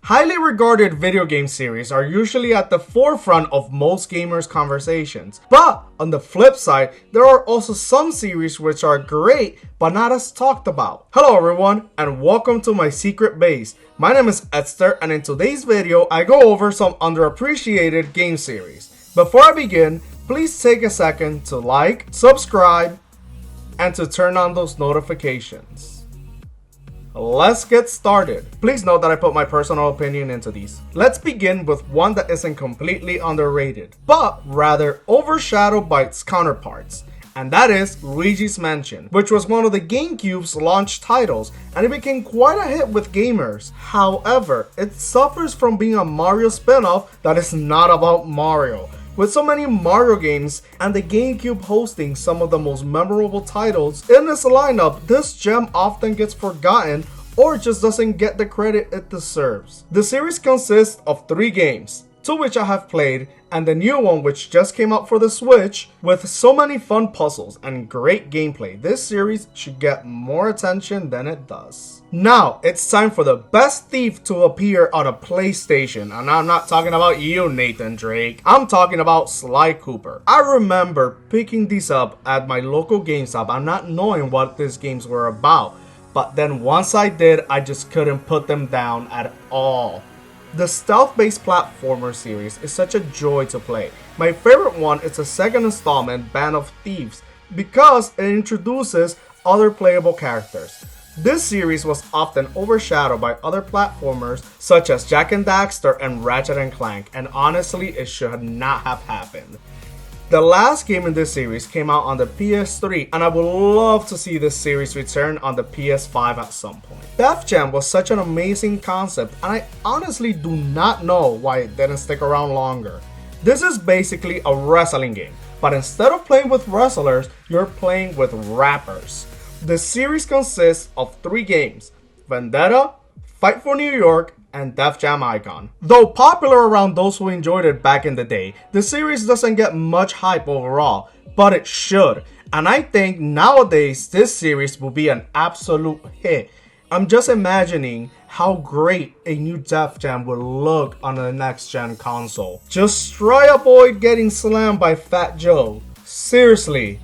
Highly regarded video game series are usually at the forefront of most gamers' conversations. But on the flip side, there are also some series which are great but not as talked about. Hello everyone and welcome to my secret base. My name is Esther and in today's video I go over some underappreciated game series. Before I begin, please take a second to like, subscribe, and to turn on those notifications. Let's get started. Please note that I put my personal opinion into these. Let's begin with one that isn't completely underrated, but rather overshadowed by its counterparts. And that is Luigis Mansion, which was one of the GameCube's launch titles, and it became quite a hit with gamers. However, it suffers from being a Mario spin-off that is not about Mario. With so many Mario games and the GameCube hosting some of the most memorable titles in its lineup, this gem often gets forgotten or just doesn't get the credit it deserves. The series consists of 3 games, 2 which I have played, and the new one which just came out for the Switch. With so many fun puzzles and great gameplay, this series should get more attention than it does. Now, it's time for the best thief to appear on a PlayStation, and I'm not talking about you, Nathan Drake. I'm talking about Sly Cooper. I remember picking these up at my local GameStop and not knowing what these games were about, but then once I did, I just couldn't put them down at all. The stealth-based platformer series is such a joy to play. My favorite one is the second installment, Band of Thieves, because it introduces other playable characters. This series was often overshadowed by other platformers such as Jak and Daxter and Ratchet & Clank, and honestly, it should not have happened. The last game in this series came out on the PS3, and I would love to see this series return on the PS5 at some point. Def Jam was such an amazing concept, and I honestly do not know why it didn't stick around longer. This is basically a wrestling game, but instead of playing with wrestlers, you're playing with rappers. The series consists of 3 games: Vendetta, Fight for New York, and Def Jam Icon. Though popular around those who enjoyed it back in the day, the series doesn't get much hype overall, but it should. And I think nowadays this series will be an absolute hit. I'm just imagining how great a new Def Jam will look on the next gen console. Just try avoid getting slammed by Fat Joe. Seriously.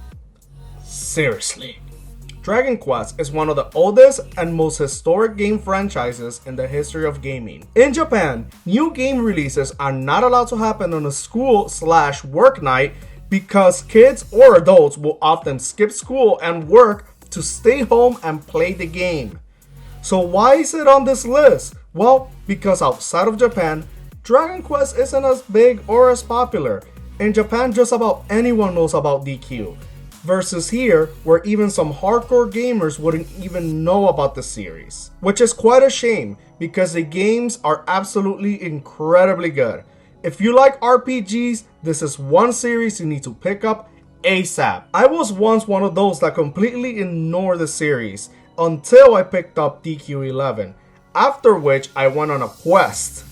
Dragon Quest is one of the oldest and most historic game franchises in the history of gaming. In Japan, new game releases are not allowed to happen on a school/work night because kids or adults will often skip school and work to stay home and play the game. So why is it on this list? Well, because outside of Japan, Dragon Quest isn't as big or as popular. In Japan, just about anyone knows about DQ. Versus here, where even some hardcore gamers wouldn't even know about the series. Which is quite a shame, because the games are absolutely incredibly good. If you like RPGs, this is one series you need to pick up ASAP. I was once one of those that completely ignored the series, until I picked up DQ11. After which I went on a quest,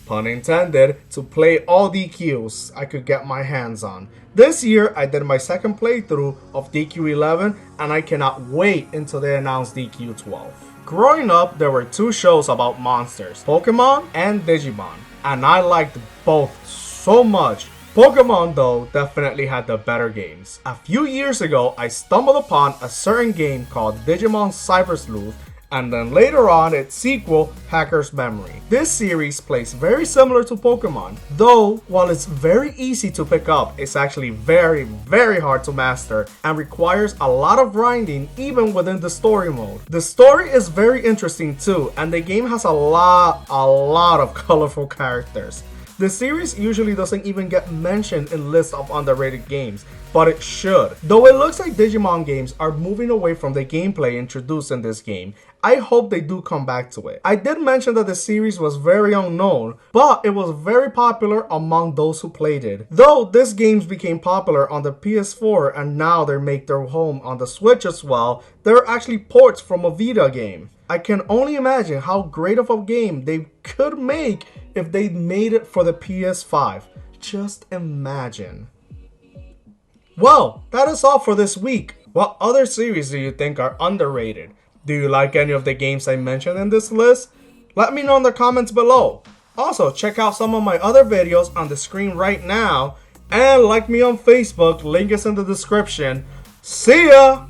pun intended, to play all DQs I could get my hands on. This year, I did my second playthrough of DQ11, and I cannot wait until they announce DQ12. Growing up, there were 2 shows about monsters, Pokemon and Digimon, and I liked both so much. Pokemon, though, definitely had the better games. A few years ago, I stumbled upon a certain game called Digimon Cyber Sleuth, and then later on its sequel, Hacker's Memory. This series plays very similar to Pokemon, though while it's very easy to pick up, it's actually very hard to master and requires a lot of grinding even within the story mode. The story is very interesting too, and the game has a lot of colorful characters. The series usually doesn't even get mentioned in lists of underrated games, but it should. Though it looks like Digimon games are moving away from the gameplay introduced in this game, I hope they do come back to it. I did mention that the series was very unknown, but it was very popular among those who played it. Though these games became popular on the PS4 and now they make their home on the Switch as well, they're actually ports from a Vita game. I can only imagine how great of a game they could make if they made it for the PS5. Just imagine. Well, that is all for this week. What other series do you think are underrated? Do you like any of the games I mentioned in this list? Let me know in the comments below. Also, check out some of my other videos on the screen right now, and like me on Facebook, link is in the description. See ya!